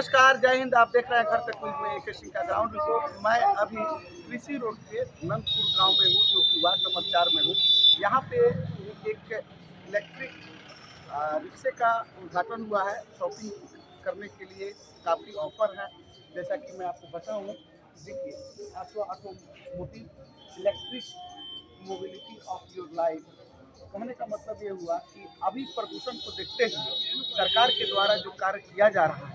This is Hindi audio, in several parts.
नमस्कार, जय हिंद। आप देख रहे हैं घर तक न्यूज़ में एक सिंह का ग्राउंड रिपोर्ट। मैं अभी कृषि रोड के नंदपुर गांव में हूँ, जो कि वार्ड नंबर 4 में हूँ। यहाँ पे एक इलेक्ट्रिक रिक्शे का उद्घाटन हुआ है। शॉपिंग करने के लिए काफ़ी ऑफर है। जैसा कि मैं आपको बताऊँ, देखिए, automotive electric mobility of your life. कहने का मतलब ये हुआ कि अभी प्रदूषण को देखते हुए सरकार के द्वारा जो कार्य किया जा रहा है,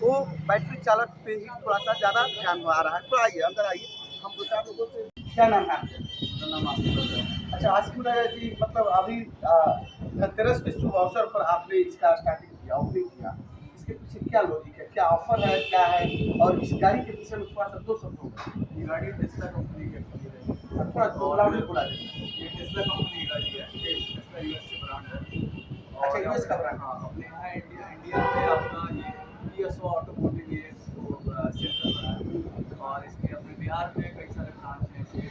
वो बैटरी चालक पे ही थोड़ा सा ज़्यादा ध्यान आ रहा है। तो आइए अंदर आइए, हम दो चार लोगों से। क्या नाम है आपका? मेरा नाम आसिफ है। अच्छा, आसिफ नगर जी, मतलब अभी धनतेरस के शुभ अवसर पर आपने इसका स्टार्टिंग किया, ओपनिंग किया। इसके पीछे क्या लॉजिक है, क्या ऑफर है, क्या है? और इस गाड़ी के पीछे में थोड़ा सा दो शब्द होगा। ये गाड़ी टेस्ला कंपनी की एक्चुअली है। थोड़ा लाउडली बोला जाए। ये टेस्ला कंपनी की गाड़ी है। टेस्ला यूएस से ब्रांड है। अच्छा, यूएस का ब्रांड। हाँ, अपने यहाँ इंडिया में अपना ये टीएसओ ऑटोमोटिव ये सेंटर बना है। और इसके अपने बिहार में कई सारे ब्रांच हैं इसके।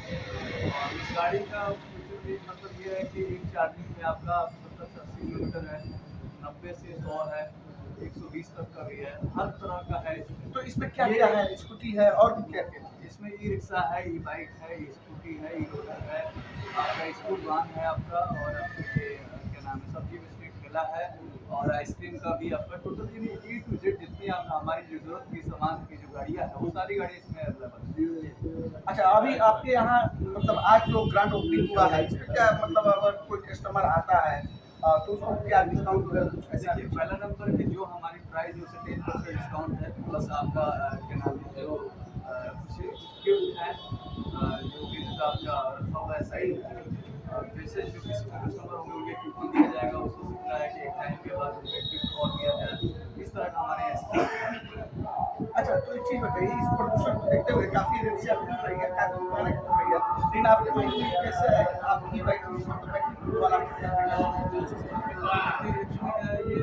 और इस गाड़ी का मतलब ये है कि एक चार्जिंग में आपका 70 से 80 किलोमीटर है, 90 से 100 है, 120 तक का भी है, हर तरह का है इसमें। तो इसमें क्या क्या है? स्कूटी है और भी क्या क्या है? इसमें ई रिक्शा है, ई बाइक है, ई स्कूटी है, ई रोलर है, आपका स्कूल वाहन है आपका, और आपके क्या नाम है, सब्जी बिस्किट ठेला है, और आइसक्रीम का भी आपका। टोटल ए टू जेड जितनी हमारी जो जरूरत की सामान की जो गाड़ियाँ हैं, वो सारी गाड़ी इसमें अवेलेबल है। अच्छा, अभी आपके यहाँ मतलब आज जो ग्रांड ओपनिंग हुआ है, इसमें क्या मतलब अगर कोई कस्टमर आता है तो उसको क्या डिस्काउंट वगैरह कुछ ऐसा? देखिए, पहला नंबर पे जो हमारी प्राइस जो 10% डिस्काउंट है, प्लस आपका क्या नाम है, जो कुछ गिफ्ट है जो गिफ्ट आपका रखा हुआ है साइड में। जैसे जो किसी को कस्टमर होंगे उन्हें कूपन दिया जाएगा, उसको सकता है कि एक टाइम के बाद उन्हें गिफ्ट और दिया जाए। इस तरह का हमारे यहाँ। अच्छा, तो एक चीज़ बताइए, इस प्रदूषण को देखते हुए काफ़ी रिक्शा मिल रही है, काफ़ी दुकानें खुल रही है, लेकिन आपके में कैसे है? आपकी बैटरी मतलब बैटरी वाला ये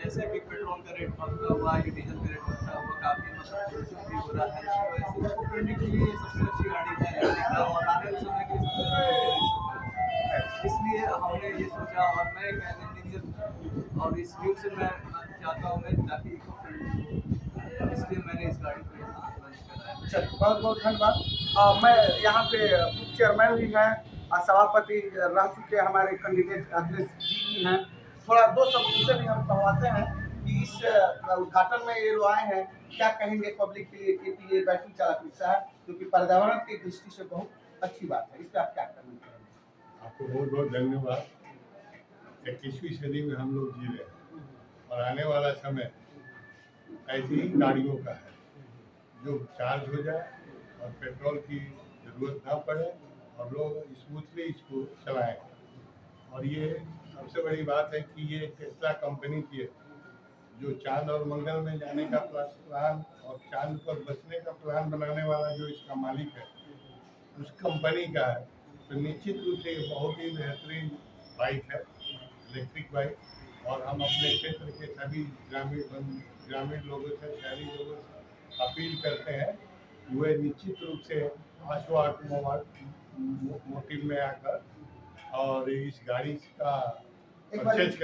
जैसे कि पेट्रोल का रेट बढ़ता हुआ, ये डीजल का रेट बढ़ता हुआ, काफ़ी मतलब प्रदूषण भी हो रहा है। इस वजह से इसको करने के लिए सबसे अच्छी गाड़ी है इलेक्ट्रिक का, और आने वाले समय के लिए सबसे अच्छी है। इसलिए हमने ये सोचा, और मैं एक एज इंजीनियर और इस व्यू से मैं चाहता हूँ मैं ताकि इको फ्रेंडली हो, इसलिए मैंने इस गाड़ी को यहाँ लॉन्च करा है। चलिए, बहुत बहुत धन्यवाद। मैं यहाँ पे चेयरमैन भी हैं और सभापति रह चुके हमारे कैंडिडेट अखिलेश जी भी हैं। थोड़ा दो शब्द उनसे भी हम कहवाते हैं कि इस उद्घाटन में ये जो आए हैं, क्या कहेंगे पब्लिक के लिए कि ये बैटरी चालक रिक्शा है, जो कि पर्यावरण की दृष्टि से बहुत अच्छी बात है। इस पर आप क्या करना चाहेंगे? आपको बहुत बहुत धन्यवाद। 21वीं सदी में हम लोग जी रहे हैं और आने वाला समय ऐसी ही गाड़ियों का है जो चार्ज हो जाए और पेट्रोल की ज़रूरत ना पड़े और लोग स्मूथली इसको चलाएं। और ये सबसे बड़ी बात है कि ये टेस्ला कंपनी की है, जो चांद और मंगल में जाने का प्लान और चांद पर बसने का प्लान बनाने वाला जो इसका मालिक है, उस कंपनी का है। तो निश्चित रूप से ये बहुत ही बेहतरीन बाइक है, इलेक्ट्रिक बाइक। और हम अपने क्षेत्र के सभी ग्रामीण लोगों से, शहरी लोगों से अपील करते हैं कि वे निश्चित रूप से आशो ऑटोमोटिव में आकर और इस गाड़ी का परचेज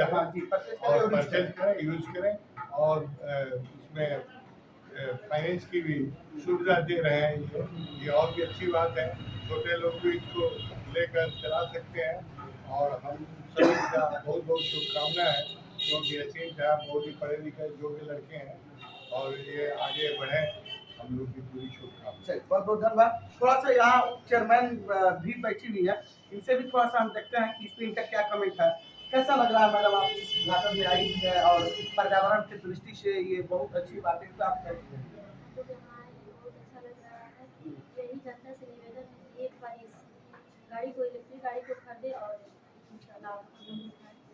करें, यूज करें। और इसमें फाइनेंस की भी सुविधा दे रहे हैं। ये और भी अच्छी बात है। छोटे लोग भी इसको लेकर चला सकते हैं और हम सभी का बहुत बहुत शुभकामनाएं हैं, क्योंकि असीम साहब बहुत ही पढ़े लिखे योग्य लड़के हैं और ये आगे बढ़े, हम लोग की पूरी शुभकामनाएं। बहुत बहुत धन्यवाद। थोड़ा सा यहाँ चेयरमैन भी बैठी हुई है, इनसे भी थोड़ा सा हम देखते हैं कि इस पर इनका क्या कमेंट है। कैसा लग रहा है मैडम, आप इस उद्घाटन में आई है और पर्यावरण की दृष्टि से ये बहुत अच्छी बात है, इस पर आप क्या कहेंगे? बहुत अच्छा लग रहा है। यही जनता से निवेदन है कि एक बार इस गाड़ी को, इलेक्ट्रिक गाड़ी को खरीदे और इसका लाभ उठाएं।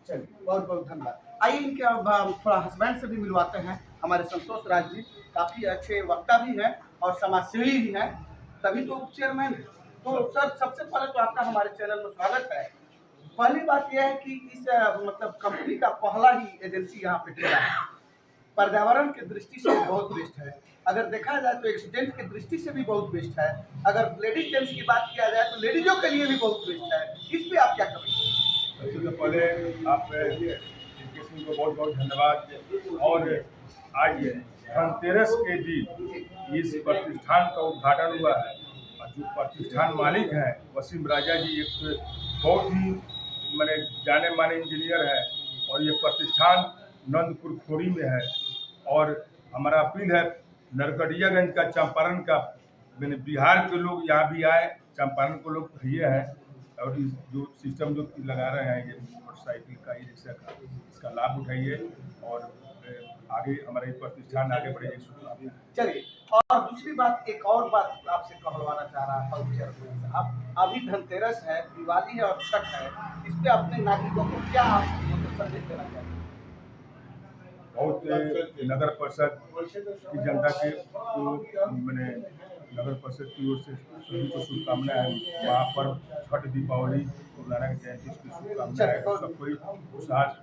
चलिए, बहुत बहुत धन्यवाद। आइए इनके अब हम थोड़ा हस्बैंड से भी मिलवाते हैं। हमारे संतोष राज जी काफ़ी अच्छे वक्ता भी हैं और समाजसेवी भी हैं, तभी तो उप चेयरमैन है। तो सर, सबसे पहले तो आपका हमारे चैनल में स्वागत है। पहली बात यह है कि इस मतलब कंपनी का पहला ही एजेंसी यहाँ पे खुला है, पर्यावरण की दृष्टि से बहुत बेस्ट है। अगर देखा जाए तो एक्सीडेंट की दृष्टि से भी बहुत बेस्ट है। अगर लेडीज जेंट्स की बात किया जाए तो लेडीजों के लिए भी बहुत बेस्ट है। इस पर आप क्या करेंगे? सबसे पहले आप इनके सिंह को बहुत बहुत धन्यवाद। और आज धनतेरस के दिन इस प्रतिष्ठान का उद्घाटन हुआ है और जो प्रतिष्ठान मालिक हैं वसीम राजा जी एक बहुत ही माने जाने माने इंजीनियर है और ये प्रतिष्ठान नंदपुर खोरी में है। और हमारा अपील है नरकटियागंज का, चंपारण का, मैंने बिहार के लोग यहाँ भी आए, चंपारण को लोग ये हैं और इस जो सिस्टम जो लगा रहे हैं ये मोटरसाइकिल का, ई रिक्शा का, इसका लाभ उठाइए और आगे हमारे प्रतिष्ठान आगे बढ़े। चलिए, और दूसरी बात, एक और बात आपसे कहलवाना चाह रहा था। आप अभी धनतेरस है, दिवाली है और छठ है, इस पे अपने नागरिकों को क्या संदेश देना चाहिए? बहुत नगर परिषद की जनता के मैंने नगर परिषद की ओर से सभी को शुभकामनाएं हैं। वहाँ पर छठ, दीपावली, गुरु नानक जयंती की शुभकामनाएं, सब कोई खुशहाल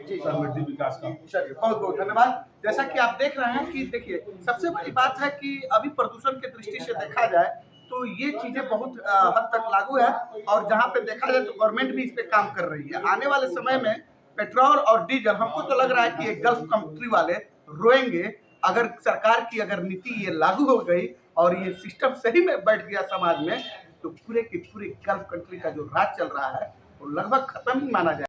समृद्धि विकास का। चलिए, बहुत बहुत धन्यवाद। जैसा कि आप देख रहे हैं कि देखिए, सबसे बड़ी बात है कि अभी प्रदूषण की दृष्टि से देखा जाए तो ये चीजें बहुत हद तक लागू है और जहाँ पे देखा जाए तो गवर्नमेंट भी इस पे काम कर रही है। आने वाले समय में पेट्रोल और डीजल, हमको तो लग रहा है कि ये गल्फ कंट्री वाले रोएंगे अगर सरकार की अगर नीति ये लागू हो गई और ये सिस्टम सही में बैठ गया समाज में, तो पूरे की पूरी गल्फ कंट्री का जो राज चल रहा है वो लगभग खत्म ही माना जाए।